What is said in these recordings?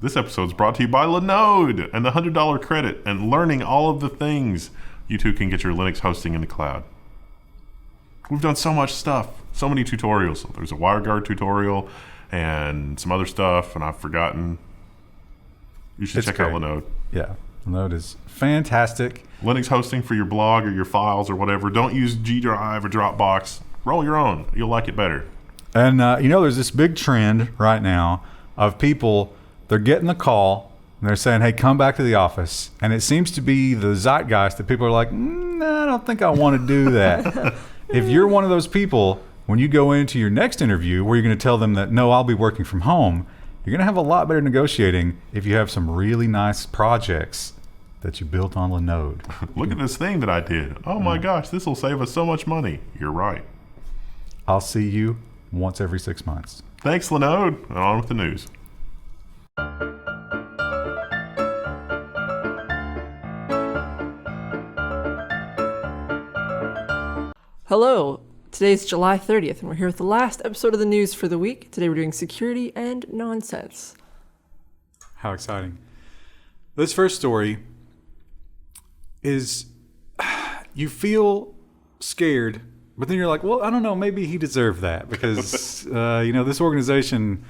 This episode's brought to you by Linode and the $100 credit and learning all of the things you too can get your Linux hosting in the cloud. We've done so much stuff, so many tutorials. There's a WireGuard tutorial and some other stuff, and I've forgotten. You should check out Linode. Yeah, Linode is fantastic. Linux hosting for your blog or your files or whatever. Don't use G Drive or Dropbox. Roll your own. You'll like it better. And, there's this big trend right now of people, they're getting the call, and they're saying, hey, come back to the office. And it seems to be the zeitgeist that people are like, I don't think I want to do that. If you're one of those people, when you go into your next interview where you're going to tell them that, no, I'll be working from home, you're going to have a lot better negotiating if you have some really nice projects that you built on Linode. Look at this thing that I did. Oh my gosh, this will save us so much money. You're right. I'll see you once every 6 months. Thanks, Linode. And on with the news. Hello, today's July 30th, and we're here with the last episode of the news for the week. Today we're doing security and nonsense. How exciting. This first story is, you feel scared, but then you're like, well, I don't know, maybe he deserved that, because, this organization,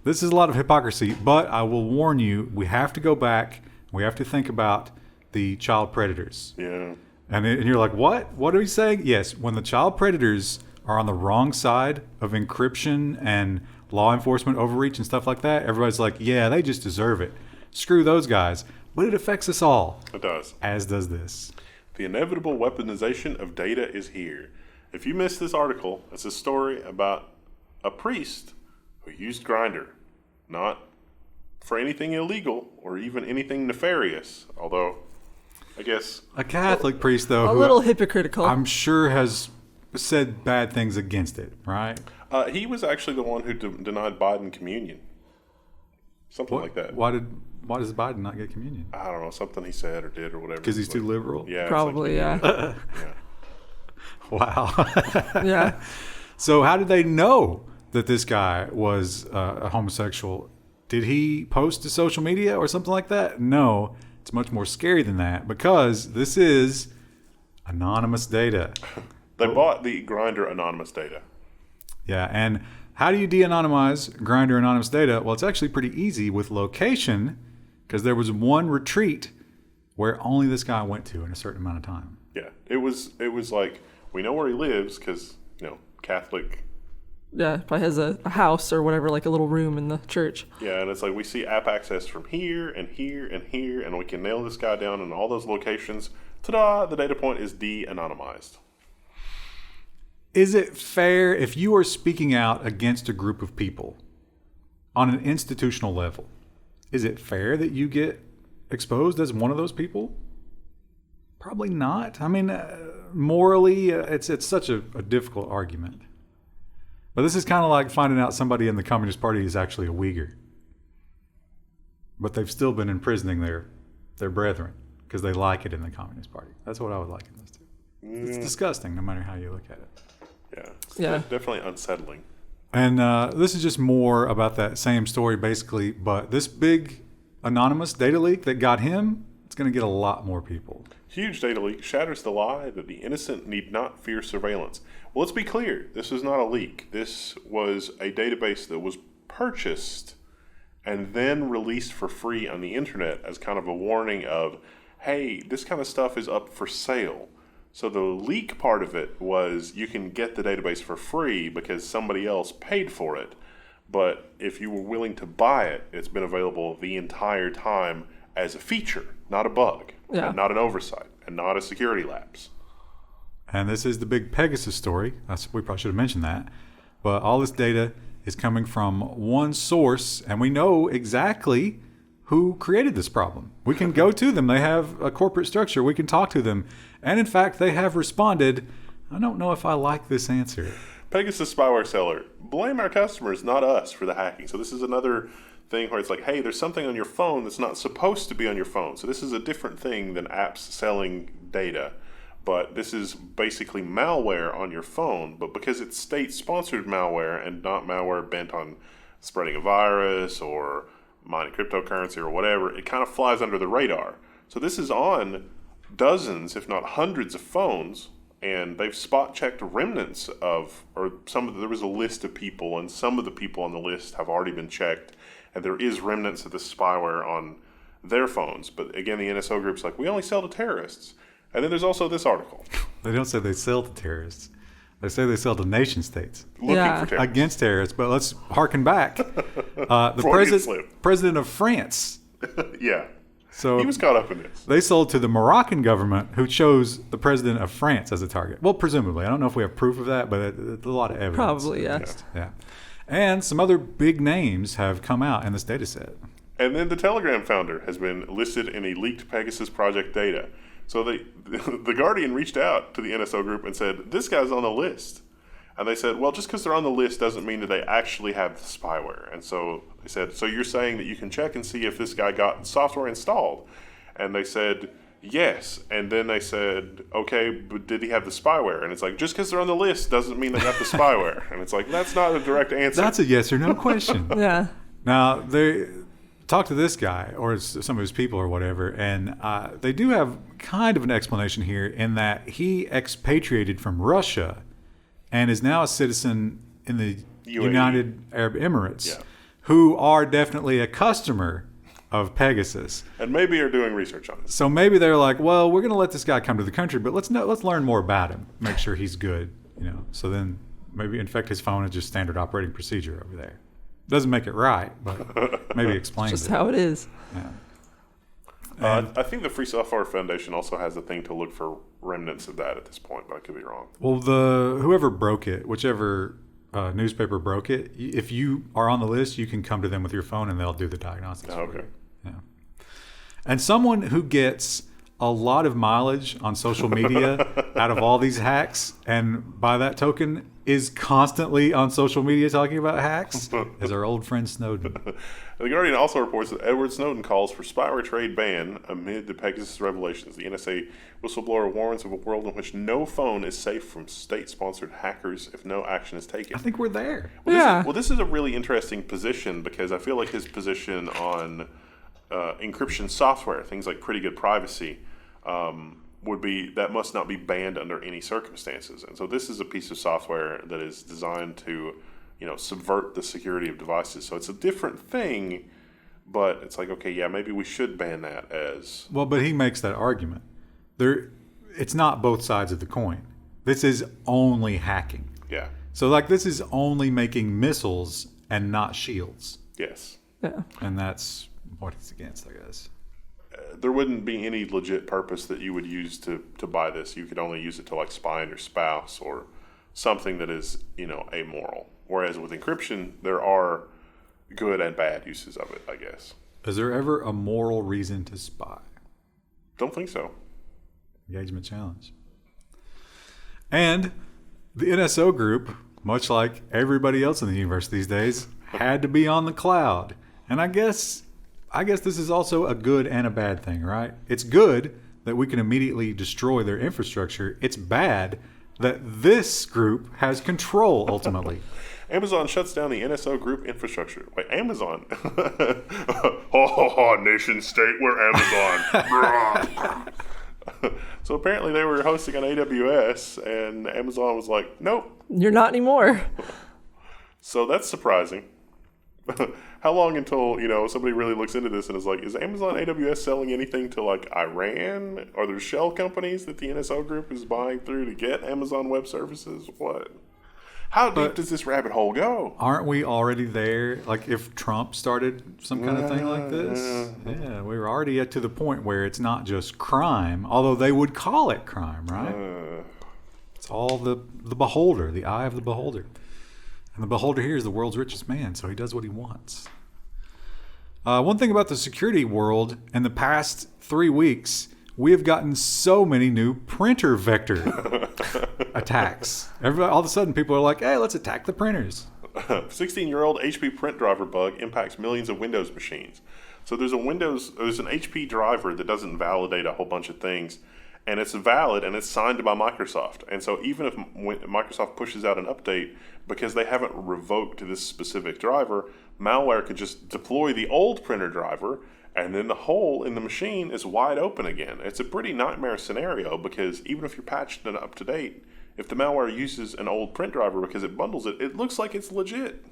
this is a lot of hypocrisy, but I will warn you, we have to go back, we have to think about the child predators. Yeah. And you're like, what? What are we saying? Yes, when the child predators are on the wrong side of encryption and law enforcement overreach and stuff like that, everybody's like, yeah, they just deserve it. Screw those guys. But it affects us all. It does. As does this. The inevitable weaponization of data is here. If you missed this article, it's a story about a priest who used Grindr, not for anything illegal or even anything nefarious, although I guess a Catholic priest, though, a little hypocritical. I'm sure has said bad things against it, right? He was actually the one who denied Biden communion. Something like that. Why does Biden not get communion? I don't know, something he said or did or whatever. Because he's too liberal? Yeah. Probably, yeah. Wow. Yeah. So how did they know that this guy was a homosexual? Did he post to social media or something like that? No. It's much more scary than that, because this is anonymous data. They bought the Grindr anonymous data. Yeah, and how do you de-anonymize Grindr anonymous data? Well, it's actually pretty easy with location, because there was one retreat where only this guy went to in a certain amount of time. Yeah, it was like, we know where he lives because, Catholic. Yeah, probably has a house or whatever, like a little room in the church. Yeah, and it's like we see app access from here and here and here, and we can nail this guy down in all those locations. Ta-da! The data point is de-anonymized. Is it fair if you are speaking out against a group of people on an institutional level? Is it fair that you get exposed as one of those people? Probably not. I mean, morally, it's such a difficult argument. But this is kind of like finding out somebody in the Communist Party is actually a Uyghur. But they've still been imprisoning their brethren because they like it in the Communist Party. That's what I would liken this to. It's disgusting no matter how you look at it. Yeah, it's definitely unsettling. And this is just more about that same story, basically. But this big anonymous data leak that got him, it's going to get a lot more people. Huge data leak shatters the lie that the innocent need not fear surveillance. Well, let's be clear. This is not a leak. This was a database that was purchased and then released for free on the internet as kind of a warning of, hey, this kind of stuff is up for sale. So the leak part of it was you can get the database for free because somebody else paid for it. But if you were willing to buy it, it's been available the entire time as a feature, not a bug, and not an oversight, and not a security lapse. And this is the big Pegasus story. We probably should have mentioned that. But all this data is coming from one source, and we know exactly who created this problem. We can go to them. They have a corporate structure. We can talk to them. And in fact, they have responded, I don't know if I like this answer. Pegasus spyware seller, blame our customers, not us, for the hacking. So this is another thing where it's like, hey, there's something on your phone that's not supposed to be on your phone. So this is a different thing than apps selling data. But this is basically malware on your phone. But because it's state-sponsored malware and not malware bent on spreading a virus or mining cryptocurrency or whatever, it kind of flies under the radar. So this is on dozens, if not hundreds of phones, and they've spot checked remnants of, or there was a list of people, and some of the people on the list have already been checked, and there is remnants of the spyware on their phones. But again, the NSO group's like, we only sell to terrorists. And then there's also this article. They don't say they sell to terrorists. They say they sell to nation states. Looking Yeah. for terrorists. Against terrorists. But let's harken back. The Freudian slip. president of France. Yeah. So He was caught up in this. they sold to the Moroccan government, who chose the president of France as a target. Well, presumably. I don't know if we have proof of that, but there's a lot of evidence. Probably, yeah. Yeah. And some other big names have come out in this data set. And then the Telegram founder has been listed in a leaked Pegasus project data. So the Guardian reached out to the NSO group and said, this guy's on the list. And they said, well, just because they're on the list doesn't mean that they actually have the spyware. And so they said, so you're saying that you can check and see if this guy got software installed? And they said, yes. And then they said, okay, but did he have the spyware? And it's like, just because they're on the list doesn't mean they got the spyware. And it's like, that's not a direct answer. That's a yes or no question. Yeah. Now, they talk to this guy or some of his people or whatever, and they do have kind of an explanation here in that he expatriated from Russia and is now a citizen in the UAE. United Arab Emirates, Yeah. who are definitely a customer of Pegasus. And maybe are doing research on this. So maybe they're like, well, we're going to let this guy come to the country, but let's learn more about him, make sure he's good, So then maybe infect his phone is just standard operating procedure over there. Doesn't make it right, but maybe explains Just it. how it is. Yeah. I think the Free Software Foundation also has a thing to look for remnants of that at this point, but I could be wrong. Well, whoever broke it, whichever newspaper broke it, if you are on the list, you can come to them with your phone and they'll do the diagnostics. Oh, for okay. you. Yeah. And someone who gets a lot of mileage on social media out of all these hacks, and by that token is constantly on social media talking about hacks, is our old friend Snowden. The Guardian also reports that Edward Snowden calls for spyware trade ban amid the Pegasus revelations. The NSA whistleblower warns of a world in which no phone is safe from state-sponsored hackers if no action is taken. I think we're there. This is a really interesting position because I feel like his position on encryption software, things like pretty good privacy, would be that must not be banned under any circumstances. And so this is a piece of software that is designed to, subvert the security of devices. So it's a different thing, but it's like, okay, yeah, maybe we should ban that as... Well, but he makes that argument. It's not both sides of the coin. This is only hacking. Yeah. So this is only making missiles and not shields. Yes. Yeah. And that's what he's against, I guess. There wouldn't be any legit purpose that you would use to buy this. You could only use it to spy on your spouse or something that is, amoral. Whereas with encryption, there are good and bad uses of it, I guess. Is there ever a moral reason to spy? Don't think so. Engagement challenge. And the NSO group, much like everybody else in the universe these days, had to be on the cloud. And I guess this is also a good and a bad thing, right? It's good that we can immediately destroy their infrastructure. It's bad that this group has control ultimately. Amazon shuts down the NSO group infrastructure. Wait, Amazon? Nation state, we're Amazon. So apparently they were hosting on AWS, and Amazon was like, nope. You're not anymore. So that's surprising. How long until, somebody really looks into this and is like, is Amazon AWS selling anything to Iran? Are there shell companies that the NSO group is buying through to get Amazon Web Services? What? How deep does this rabbit hole go? Aren't we already there? If Trump started some kind of thing like this? Yeah, we're already to the point where it's not just crime, although they would call it crime, right? It's all the beholder, the eye of the beholder. And the beholder here is the world's richest man, so he does what he wants. One thing about the security world, in the past 3 weeks, we have gotten so many new printer vector attacks. All of a sudden, people are like, hey, let's attack the printers. 16-year-old HP print driver bug impacts millions of Windows machines. So there's an HP driver that doesn't validate a whole bunch of things, and it's valid and it's signed by Microsoft. And so even if Microsoft pushes out an update, because they haven't revoked this specific driver, malware could just deploy the old printer driver, and then the hole in the machine is wide open again. It's a pretty nightmare scenario because even if you're patched and up to date, if the malware uses an old print driver because it bundles it, it looks like it's legit.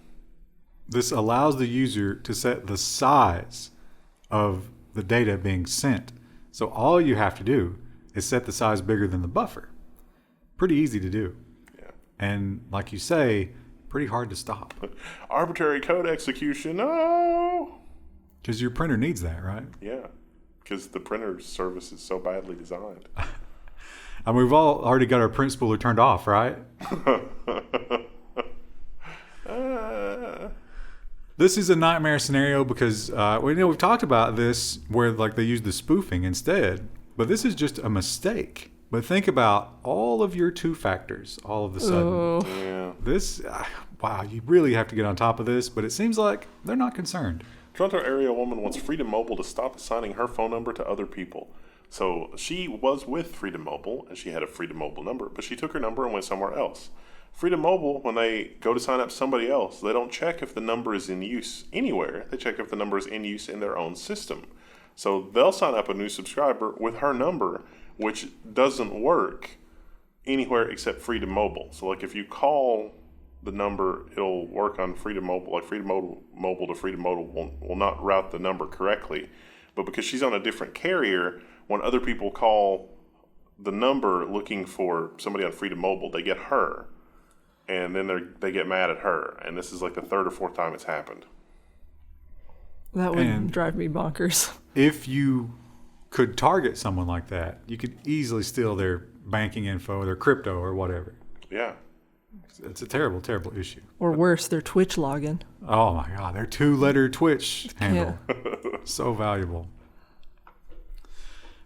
This allows the user to set the size of the data being sent. So all you have to do is set the size bigger than the buffer. Pretty easy to do. Yeah. And like you say, pretty hard to stop. Arbitrary code execution, no! Because your printer needs that, right? Yeah, because the printer service is so badly designed. I mean, we've all already got our print spooler turned off, right? This is a nightmare scenario because we've talked about this where like they use the spoofing instead, but this is just a mistake. But think about all of your two factors all of a sudden. Yeah. This, wow, you really have to get on top of this, but it seems like they're not concerned. Toronto area woman wants Freedom Mobile to stop assigning her phone number to other people. So she was with Freedom Mobile, and she had a Freedom Mobile number, but she took her number and went somewhere else. Freedom Mobile, when they go to sign up somebody else, they don't check if the number is in use anywhere. They check if the number is in use in their own system. So they'll sign up a new subscriber with her number, which doesn't work anywhere except Freedom Mobile. So like if you call the number, it'll work on Freedom Mobile. Like Freedom Mobile to Freedom Mobile will not route the number correctly. But because she's on a different carrier, when other people call the number looking for somebody on Freedom Mobile, they get her. And then they get mad at her. And this is like the third or fourth time it's happened. That would drive me bonkers. If you could target someone like that, you could easily steal their banking info, their crypto or whatever. Yeah. It's a terrible, terrible issue. Or worse, their Twitch login. Oh my God, their 2-letter Twitch handle. So valuable.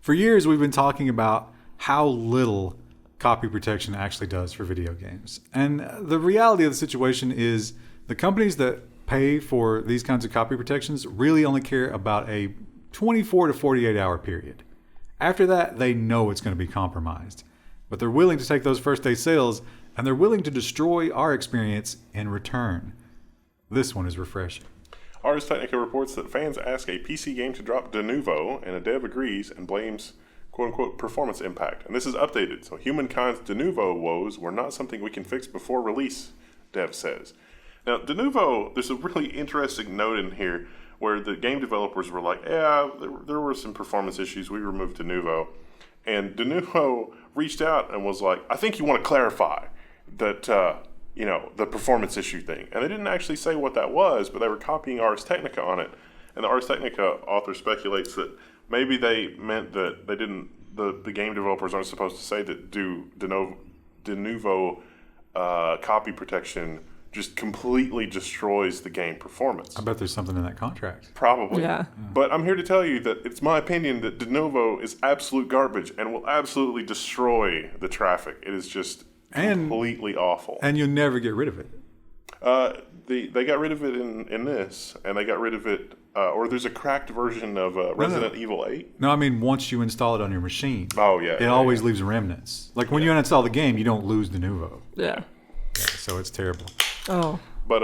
For years, we've been talking about how little copy protection actually does for video games. And the reality of the situation is the companies that pay for these kinds of copy protections really only care about a 24 to 48 hour period. After that, they know it's going to be compromised. But they're willing to take those first day sales, and they're willing to destroy our experience in return. This one is refreshing. Ars Technica reports that fans ask a PC game to drop Denuvo, and a dev agrees and blames quote-unquote performance impact. And this is updated, so humankind's Denuvo woes were not something we can fix before release, dev says. Now, Denuvo, there's a really interesting note in here where the game developers were like, yeah, there were some performance issues, we removed Denuvo. And Denuvo reached out and was like, I think you want to clarify that, the performance issue thing. And they didn't actually say what that was, but they were copying Ars Technica on it. And the Ars Technica author speculates that maybe they meant that they didn't, the game developers aren't supposed to say that Denuvo copy protection just completely destroys the game performance. I bet there's something in that contract. Probably. Yeah. But I'm here to tell you that it's my opinion that Denuvo is absolute garbage and will absolutely destroy the traffic. It is just completely awful. And you'll never get rid of it. They got rid of it in this, and they got rid of it, or there's a cracked version of Resident Evil 8. No, I mean once you install it on your machine. Oh, yeah. It always leaves remnants. Like when you uninstall the game, you don't lose Denuvo. Yeah. So it's terrible. Oh. But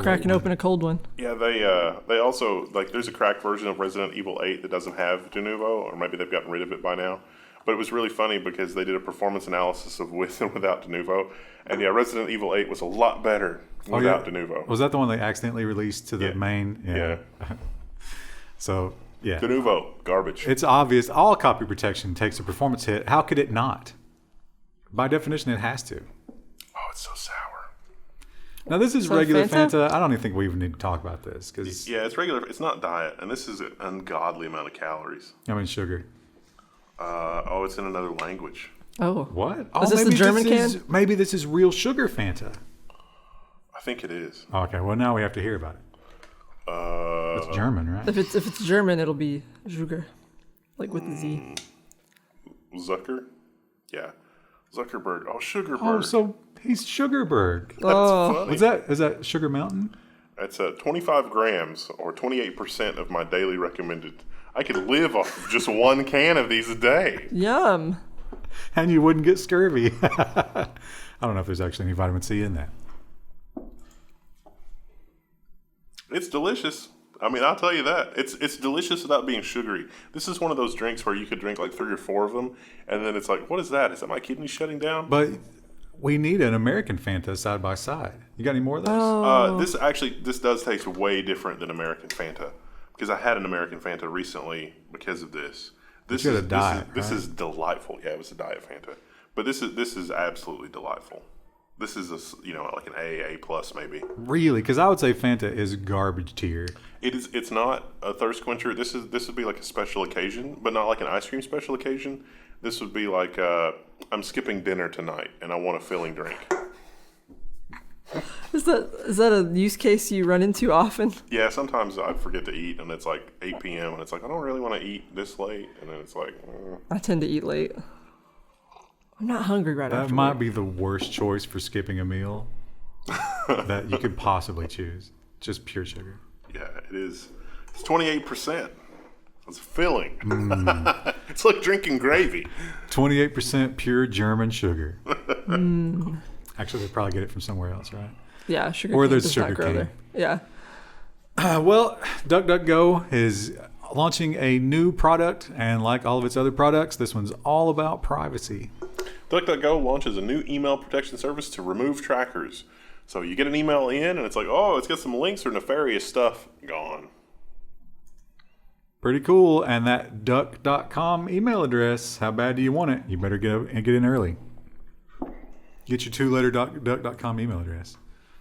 cracking open a cold one. Yeah, they also, like, there's a cracked version of Resident Evil 8 that doesn't have Denuvo, or maybe they've gotten rid of it by now. But it was really funny because they did a performance analysis of with and without Denuvo, and yeah, Resident Evil 8 was a lot better without Denuvo. Was that the one they accidentally released to the main? Yeah. So, yeah. Denuvo, garbage. It's obvious all copy protection takes a performance hit. How could it not? By definition, it has to. Oh, it's so sour. Now, this is So regular Fanta? Fanta. I don't even think we even need to talk about this. Cause, Yeah, it's regular. It's not diet, and this is an ungodly amount of calories. I mean, sugar. It's in another language. Oh. What? Is this the German can? Maybe this is real sugar Fanta. I think it is. Okay, well, now we have to hear about it. It's German, right? If it's German, it'll be Sugar. Like with the Z. Zucker? Yeah. Zuckerberg. Oh, Sugarberg. Oh, so he's Sugarberg. That's funny. Is that Sugar Mountain? That's 25 grams or 28% of my daily recommended. I could live off of just one can of these a day. Yum. And you wouldn't get scurvy. I don't know if there's actually any vitamin C in that. It's delicious. I mean, I'll tell you that. It's delicious without being sugary. This is one of those drinks where you could drink like 3 or 4 of them, and then it's like, what is that? Is that my kidney shutting down? But we need an American Fanta side by side. You got any more of those? This does taste way different than American Fanta, because I had an American Fanta recently because of this. This is a diet. This is delightful. Yeah, it was a diet Fanta, but this is absolutely delightful. This is like an AA plus maybe. Really? Because I would say Fanta is garbage tier. It is. It's not a thirst quencher. This would be like a special occasion, but not like an ice cream special occasion. This would be like I'm skipping dinner tonight and I want a filling drink. Is that a use case you run into often? Yeah, sometimes I forget to eat and it's like 8 p.m. and it's like I don't really want to eat this late, and then it's like I tend to eat late. I'm not hungry right after. That might be the worst choice for skipping a meal that you could possibly choose. Just pure sugar. Yeah, it is. It's 28%. It's filling. It's like drinking gravy. 28% pure German sugar. Actually, they probably get it from somewhere else, right? Yeah, sugar. Or cane there's does sugar not grow cane. there. Yeah. Well, DuckDuckGo is launching a new product, and like all of its other products, this one's all about privacy. DuckDuckGo launches a new email protection service to remove trackers. So you get an email in, and it's like, oh, it's got some links or nefarious stuff. Gone. Pretty cool. And that duck.com email address, how bad do you want it? You better get in early. Get your 2-letter duck.com email address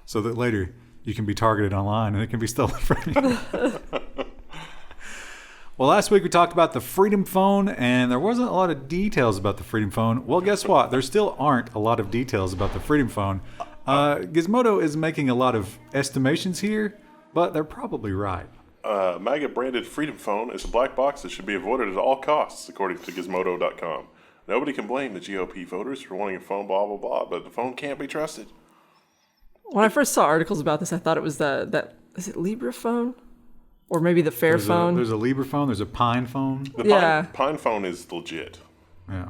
so that later you can be targeted online and it can be stolen from you. Well, last week we talked about the Freedom Phone, and there wasn't a lot of details about the Freedom Phone. Well, guess what? There still aren't a lot of details about the Freedom Phone. Gizmodo is making a lot of estimations here, but they're probably right. MAGA-branded Freedom Phone is a black box that should be avoided at all costs, according to Gizmodo.com. Nobody can blame the GOP voters for wanting a phone, blah, blah, blah, but the phone can't be trusted. When I first saw articles about this, I thought it was that is it Libra phone? Or maybe the Fairphone. There's a Libra phone. There's a Pine phone. The Pine phone is legit. Yeah.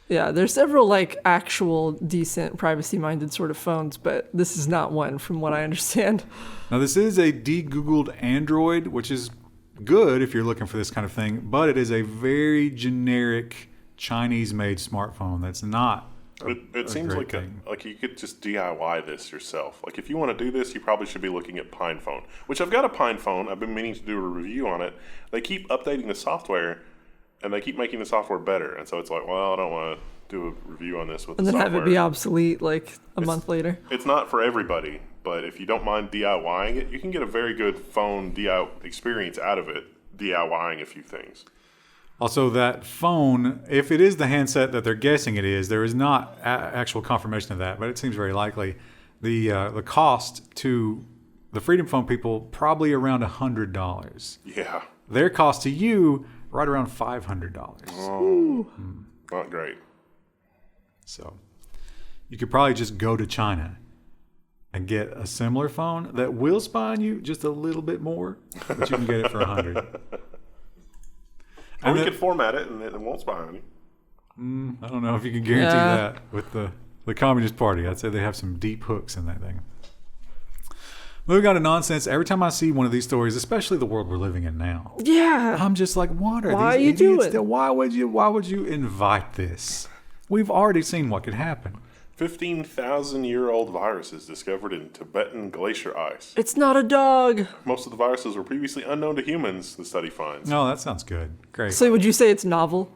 Yeah, there's several like actual decent privacy-minded sort of phones, but this is not one from what I understand. Now, this is a de-Googled Android, which is good if you're looking for this kind of thing, but it is a very generic Chinese-made smartphone that's not It seems like you could just DIY this yourself. Like if you want to do this, you probably should be looking at Pine Phone, which I've got a Pine Phone. I've been meaning to do a review on it. They keep updating the software, and they keep making the software better. And so it's like, well, I don't want to do a review on this with the software. And then have it be obsolete like a month later. It's not for everybody, but if you don't mind DIYing it, you can get a very good phone DIY experience out of it, DIYing a few things. Also, that phone, if it is the handset that they're guessing it is, there is not actual confirmation of that, but it seems very likely. The cost to the Freedom Phone people, probably around $100. Yeah. Their cost to you, right around $500. Oh, not great. So you could probably just go to China and get a similar phone that will spy on you just a little bit more, but you can get it for $100. Or we could format it and it won't spy on you. I don't know if you can guarantee that with the Communist Party. I'd say they have some deep hooks in that thing. Moving on to nonsense. Every time I see one of these stories, especially the world we're living in now, I'm just like, what are these idiots doing? Why would you invite this? We've already seen what could happen. 15,000-year-old viruses discovered in Tibetan glacier ice. It's not a dog. Most of the viruses were previously unknown to humans, the study finds. No, that sounds good. Great. So would you say it's novel?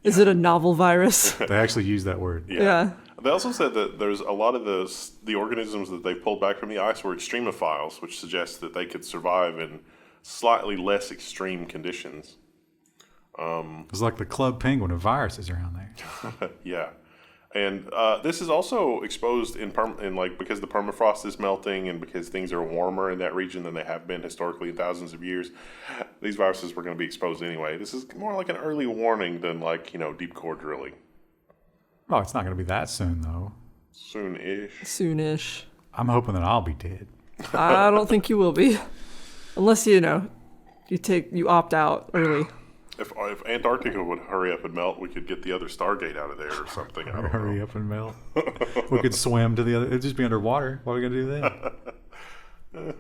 Is it a novel virus? They actually use that word. Yeah. They also said that there's a lot of the organisms that they pulled back from the ice were extremophiles, which suggests that they could survive in slightly less extreme conditions. It's like the club penguin of viruses around there. Yeah. And this is also exposed in because the permafrost is melting and because things are warmer in that region than they have been historically in thousands of years. These viruses were going to be exposed anyway. This is more like an early warning than deep core drilling. Oh, it's not going to be that soon, though. Soonish. I'm hoping that I'll be dead. I don't think you will be. Unless, you opt out early. If Antarctica would hurry up and melt, we could get the other Stargate out of there or something. I don't know. Hurry up and melt. We could swim to the other. It'd just be underwater. What are we going to do then?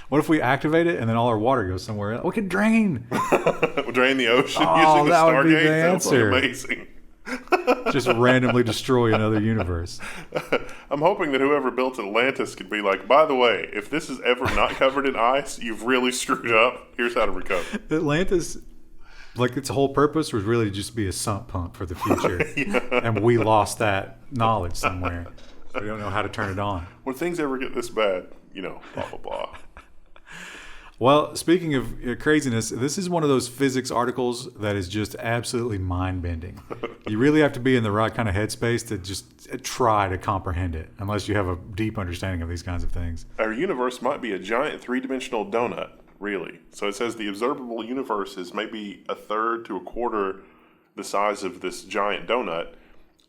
What if we activate it and then all our water goes somewhere else? We could drain. We'll drain the ocean Oh, using the that would be the Stargate. That would be answer. amazing. Just randomly destroy another universe. I'm hoping that whoever built Atlantis could be like, by the way, if this is ever not covered in ice, you've really screwed up. Here's how to recover. Atlantis, like its whole purpose was really to just be a sump pump for the future. And we lost that knowledge somewhere. So we don't know how to turn it on. When things ever get this bad, blah, blah, blah. Well, speaking of craziness, this is one of those physics articles that is just absolutely mind-bending. You really have to be in the right kind of headspace to just try to comprehend it, unless you have a deep understanding of these kinds of things. Our universe might be a giant three-dimensional donut, really. So it says the observable universe is maybe a third to a quarter the size of this giant donut.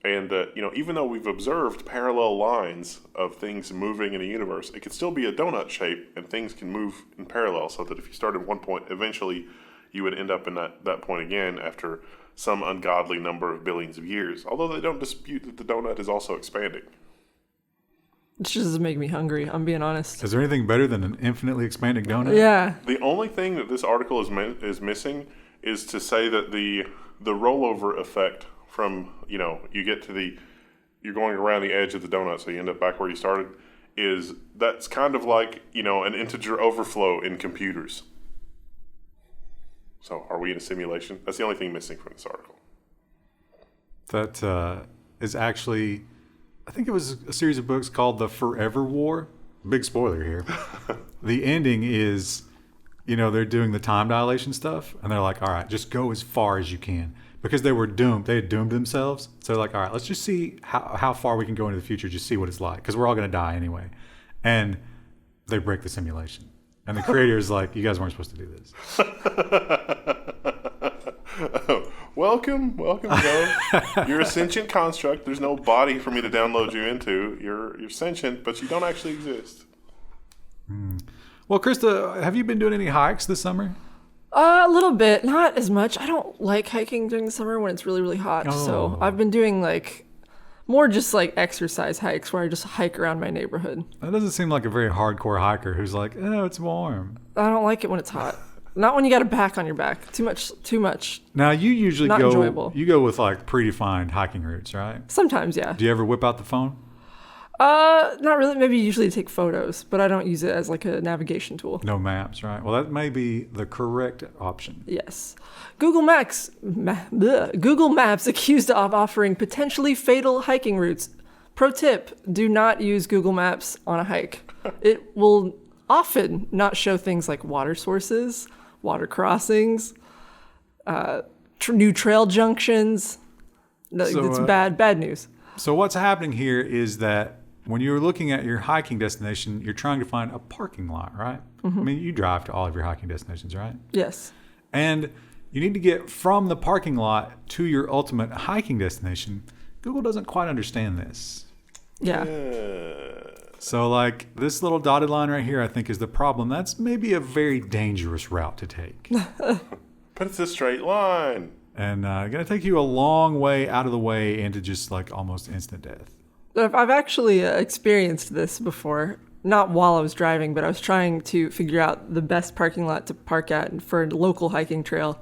And, even though we've observed parallel lines of things moving in a universe, it could still be a donut shape and things can move in parallel, so that if you start at one point, eventually you would end up in that point again after some ungodly number of billions of years. Although they don't dispute that the donut is also expanding. It just doesn't make me hungry, I'm being honest. Is there anything better than an infinitely expanding donut? Yeah. The only thing that this article is missing is to say that the rollover effect from, you get to you're going around the edge of the donut, so you end up back where you started, that's kind of like, an integer overflow in computers. So are we in a simulation? That's the only thing missing from this article. That is actually, I think it was a series of books called The Forever War. Big spoiler here. The ending is, they're doing the time dilation stuff, and they're like, all right, just go as far as you can. Because they were doomed. They had doomed themselves. So they're like, all right, let's just see how far we can go into the future, just see what it's like. Because we're all going to die anyway. And they break the simulation. And the creator is like, you guys weren't supposed to do this. Welcome, Joe. You're a sentient construct. There's no body for me to download you into. You're sentient, but you don't actually exist. Well, Krista, have you been doing any hikes this summer? A little bit, not as much. I don't like hiking during the summer when it's really, really hot. So I've been doing more just exercise hikes where I just hike around my neighborhood. That doesn't seem like a very hardcore hiker who's like, oh, it's warm. I don't like it when it's hot. Not when you got a pack on your back. Too much. Now, you usually Not enjoyable. You go with predefined hiking routes, right? Sometimes, yeah. Do you ever whip out the phone? Not really. Maybe usually take photos, but I don't use it as a navigation tool. No maps, right? Well, that may be the correct option. Yes. Google Maps accused of offering potentially fatal hiking routes. Pro tip, do not use Google Maps on a hike. It will often not show things like water sources, water crossings, new trail junctions. It's bad news. So what's happening here is that when you're looking at your hiking destination, you're trying to find a parking lot, right? Mm-hmm. I mean, you drive to all of your hiking destinations, right? Yes. And you need to get from the parking lot to your ultimate hiking destination. Google doesn't quite understand this. Yeah. So this little dotted line right here, I think, is the problem. That's maybe a very dangerous route to take. But it's a straight line. And going to take you a long way out of the way into just almost instant death. I've actually experienced this before. Not while I was driving, but I was trying to figure out the best parking lot to park at for a local hiking trail.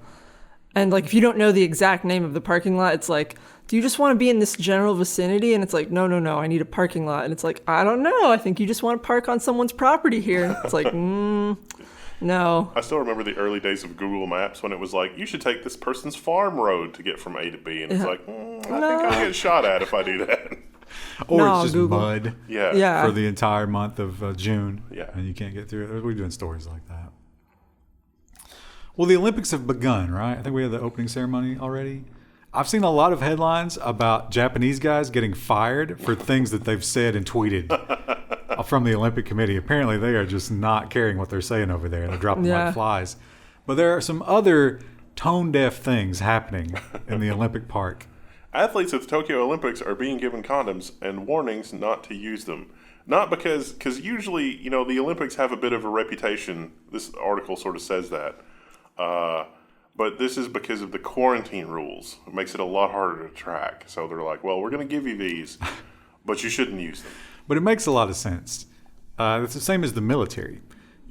And if you don't know the exact name of the parking lot, it's do you just want to be in this general vicinity? And it's no, I need a parking lot. And it's I don't know. I think you just want to park on someone's property here. It's no. I still remember the early days of Google Maps when it was you should take this person's farm road to get from A to B. And it's I think I'll get shot at if I do that. Or it's just Google. Mud Yeah. for the entire month of June. Yeah. And you can't get through it. We're doing stories like that. Well, the Olympics have begun, right? I think we had the opening ceremony already. I've seen a lot of headlines about Japanese guys getting fired for things that they've said and tweeted from the Olympic Committee. Apparently, they are just not caring what they're saying over there. They're dropping like flies. But there are some other tone-deaf things happening in the Olympic Park. Athletes at the Tokyo Olympics are being given condoms and warnings not to use them. Not because usually, the Olympics have a bit of a reputation. This article sort of says that. But this is because of the quarantine rules. It makes it a lot harder to track. So they're well, we're going to give you these, but you shouldn't use them. But it makes a lot of sense. It's the same as the military.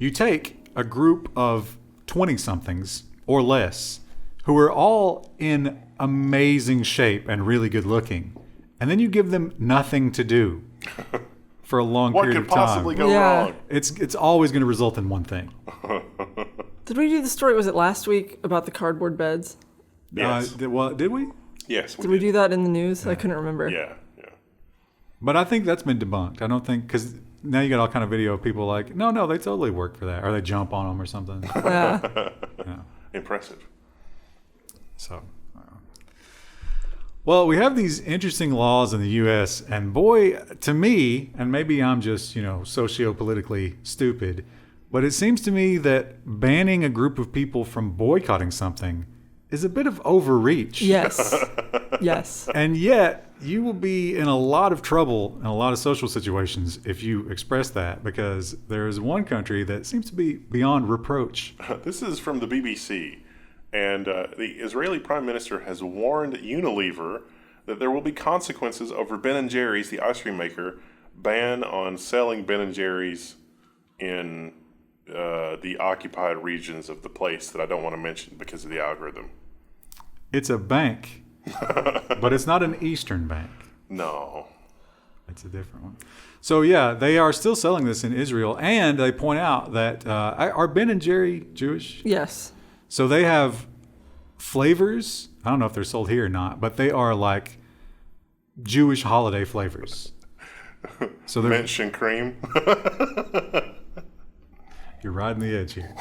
You take a group of 20-somethings or less who are all in amazing shape and really good looking, and then you give them nothing to do for a long What period could of time. possibly go Yeah. wrong? It's always going to result in one thing. Did we do the story, was it last week, about the cardboard beds? Yes. Did we? Yes. Did we do that in the news? I couldn't remember. Yeah. But I think that's been debunked. I don't think, because now you got all kind of video of people like, no, they totally work for that, or they jump on them or something. Yeah. Impressive. So, well, we have these interesting laws in the U.S., and boy, to me, and maybe I'm just, socio-politically stupid, but it seems to me that banning a group of people from boycotting something is a bit of overreach. Yes. Yes. And yet, you will be in a lot of trouble in a lot of social situations if you express that, because there is one country that seems to be beyond reproach. This is from the BBC, and the Israeli Prime Minister has warned Unilever that there will be consequences over Ben & Jerry's, the ice cream maker, ban on selling Ben & Jerry's in the occupied regions of the place that I don't want to mention because of the algorithm. It's a bank, but it's not an Eastern bank. No. It's a different one. So yeah, they are still selling this in Israel, and they point out that are Ben & Jerry Jewish? Yes. So they have flavors. I don't know if they're sold here or not, but they are like Jewish holiday flavors. So they're Minch and cream. You're riding the edge here.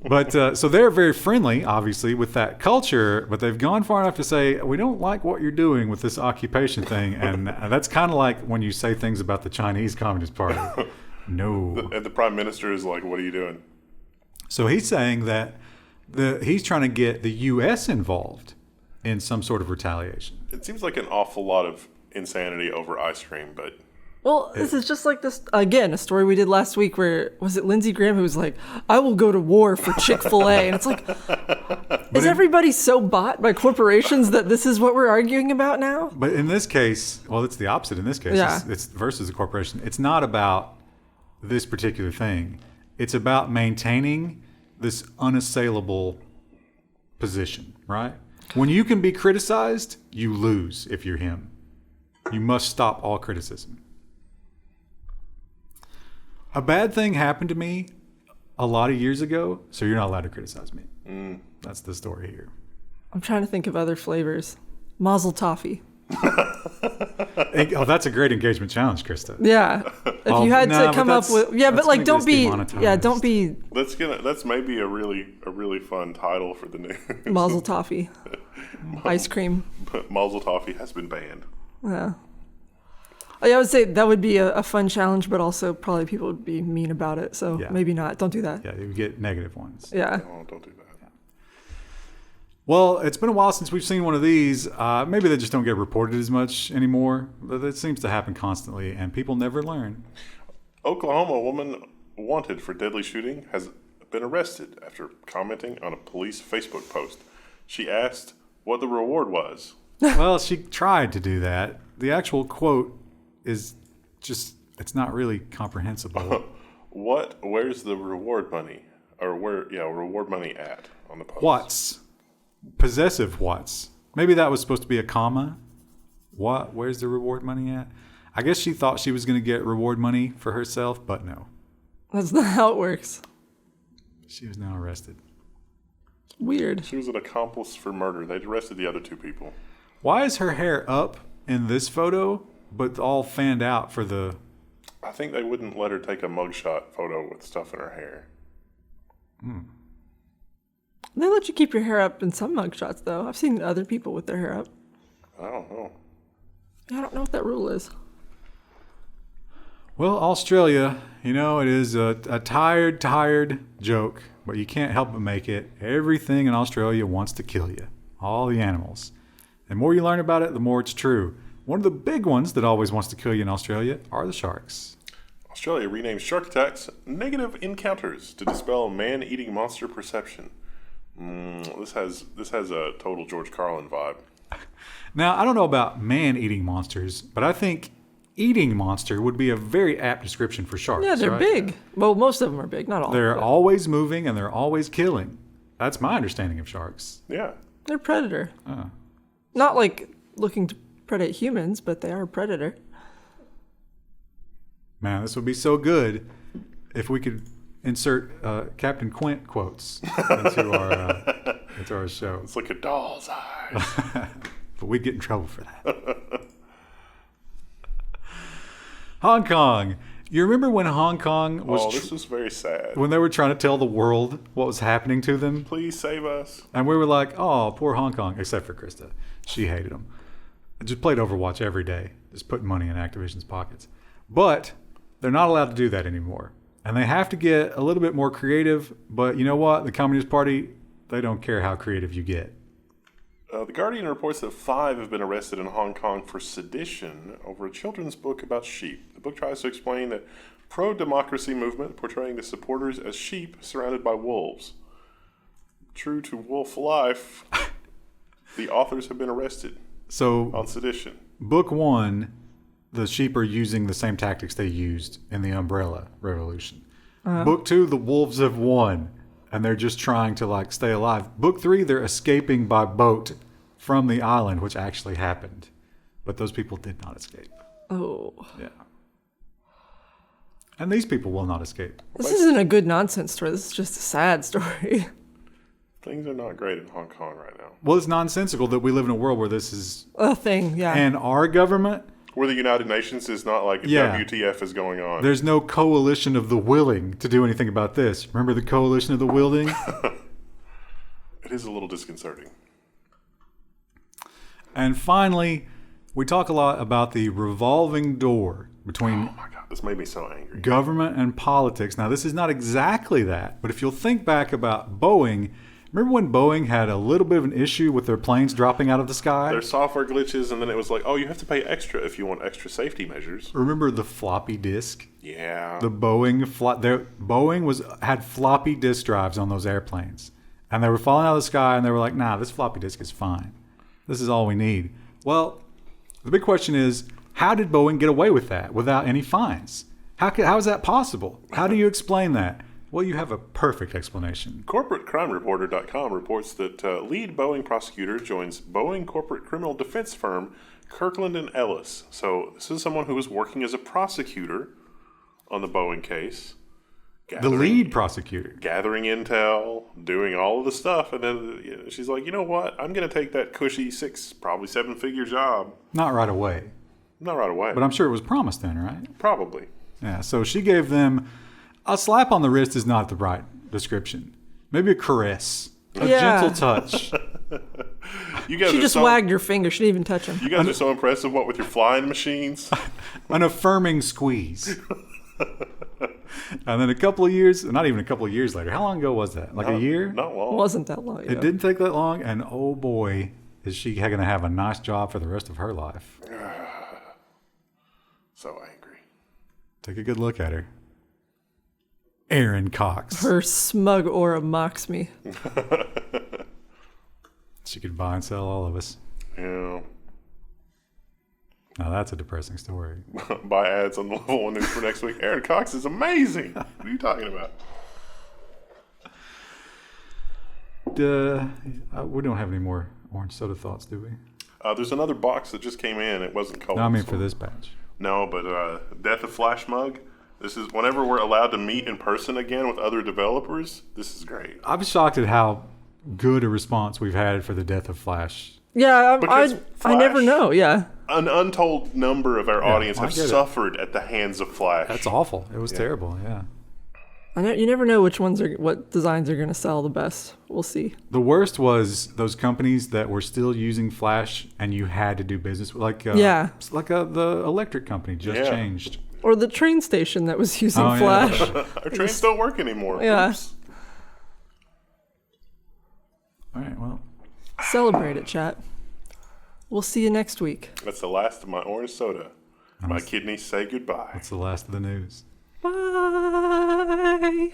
But so they're very friendly, obviously, with that culture, but they've gone far enough to say, we don't like what you're doing with this occupation thing. And that's kind of like when you say things about the Chinese Communist Party. No. And the Prime Minister is like, what are you doing? So he's saying that he's trying to get the U.S. involved in some sort of retaliation. It seems like an awful lot of insanity over ice cream, but Well, this is just like this, again, a story we did last week where, was it Lindsey Graham who was like, I will go to war for Chick-fil-A. And it's like, is everybody so bought by corporations that this is what we're arguing about now? But in this case, well, it's the opposite in this case. Yeah. It's versus a corporation. It's not about this particular thing. It's about maintaining this unassailable position, right? When you can be criticized, you lose if you're him. You must stop all criticism. A bad thing happened to me a lot of years ago, so you're not allowed to criticize me. That's the story here. I'm trying to think of other flavors. Mazel toffee. Oh, that's a great engagement challenge, Krista. Yeah. If you had to come up with, yeah, but that's like, gonna don't get us be, demonetized. yeah, don't be that's maybe a really fun title for the news. Mazel toffee. Ice cream. Mazel toffee has been banned. Yeah. Oh, yeah, I would say that would be a fun challenge, but also probably people would be mean about it. So Yeah. maybe not. Don't do that. Yeah, you get negative ones. Yeah. Oh, don't do that. Well, it's been a while since we've seen one of these. Maybe they just don't get reported as much anymore, but it seems to happen constantly, and people never learn. Oklahoma woman wanted for deadly shooting has been arrested after commenting on a police Facebook post. She asked what the reward was. Well, she tried to do that. The actual quote is just, it's not really comprehensible. Where's the reward money? Or reward money at on the post? What's? Possessive what's. Maybe that was supposed to be a comma. What? Where's the reward money at? I guess she thought she was going to get reward money for herself, but no. That's not how it works. She was now arrested. Weird. She was an accomplice for murder. They'd arrested the other two people. Why is her hair up in this photo, but all fanned out for the... I think they wouldn't let her take a mugshot photo with stuff in her hair. They let you keep your hair up in some mugshots, though. I've seen other people with their hair up. I don't know. I don't know what that rule is. Well, Australia, it is a tired joke, but you can't help but make it. Everything in Australia wants to kill you. All the animals. The more you learn about it, the more it's true. One of the big ones that always wants to kill you in Australia are the sharks. Australia renames shark attacks negative encounters to dispel man-eating monster perception. This has a total George Carlin vibe. Now, I don't know about man-eating monsters, but I think eating monster would be a very apt description for sharks. Yeah, they're right? big. Well, most of them are big, not all. They're but always moving and they're always killing. That's my understanding of sharks. Yeah. they're predator. Oh. Not like looking to predate humans, but they are a predator. Man, this would be so good if we could insert Captain Quint quotes into our show. It's like a doll's eyes. But we'd get in trouble for that. Hong Kong. You remember when Hong Kong was... This was very sad. when they were trying to tell the world what was happening to them? Please save us. And we were like, oh, poor Hong Kong. Except for Krista. She hated them. I just played Overwatch every day. Just putting money in Activision's pockets. But they're not allowed to do that anymore. And they have to get a little bit more creative. But you know what? The Communist Party, they don't care how creative you get. The Guardian reports that 5 have been arrested in Hong Kong for sedition over a children's book about sheep. The book tries to explain the pro-democracy movement portraying the supporters as sheep surrounded by wolves. True to wolf life, the authors have been arrested on sedition. Book 1, the sheep are using the same tactics they used in the Umbrella Revolution. Book 2, the wolves have won, and they're just trying to stay alive. Book 3, they're escaping by boat from the island, which actually happened. But those people did not escape. Oh. Yeah. And these people will not escape. This isn't a good nonsense story. This is just a sad story. Things are not great in Hong Kong right now. Well, it's nonsensical that we live in a world where this is... A thing, yeah. And our government... Where the United Nations is not like WTF is going on. There's no coalition of the willing to do anything about this. Remember the coalition of the willing? It is a little disconcerting. And finally, we talk a lot about the revolving door between Oh my God, this made me so angry. government and politics. Now, this is not exactly that, but if you'll think back about Boeing, remember when Boeing had a little bit of an issue with their planes dropping out of the sky? There's software glitches, and then it was like, oh, you have to pay extra if you want extra safety measures. Remember the floppy disk? Yeah. The Boeing had floppy disk drives on those airplanes, and they were falling out of the sky, and they were like, "Nah, this floppy disk is fine. This is all we need." Well, the big question is, how did Boeing get away with that without any fines? How is that possible? How do you explain that? Well, you have a perfect explanation. CorporateCrimeReporter.com reports that lead Boeing prosecutor joins Boeing corporate criminal defense firm Kirkland and Ellis. So this is someone who was working as a prosecutor on the Boeing case. The lead prosecutor. Gathering intel, doing all of the stuff. And then she's like, you know what? I'm going to take that cushy 6, probably 7-figure job. Not right away. Not right away. But I'm sure it was promised then, right? Probably. Yeah, so she gave them... A slap on the wrist is not the right description. Maybe a caress. A gentle touch. You guys She are just wagged her finger. She didn't even touch him. You guys are so impressive, what, with your flying machines? An affirming squeeze. And then a couple of years, not even a couple of years later. How long ago was that? Like a year? Not long. It wasn't that long ago. It didn't take that long, and oh boy, is she going to have a nice job for the rest of her life. So angry. Take a good look at her. Aaron Cox. Her smug aura mocks me. She could buy and sell all of us. Yeah. Now that's a depressing story. Buy ads on the Level 1 News for next week. Aaron Cox is amazing. What are you talking about? We don't have any more orange soda thoughts, do we? There's another box that just came in. It wasn't colored. No, I mean for this batch. No, but Death of Flash Mug. This is whenever we're allowed to meet in person again with other developers. This is great. I'm shocked at how good a response we've had for the Death of Flash. Yeah, Because I never Flash- know. Yeah. An untold number of our audience I have get it. suffered at the hands of Flash. That's awful. It was terrible, yeah. You never know what designs are going to sell the best. We'll see. The worst was those companies that were still using Flash and you had to do business with, like Yeah. the electric company just Yeah. changed. Or the train station that was using Oh, yeah. Flash. Our trains don't work anymore. Yeah. Oops. All right, well, Celebrate it, chat. We'll see you next week. That's the last of my orange soda. My kidneys say goodbye. that's the last of the news. Bye.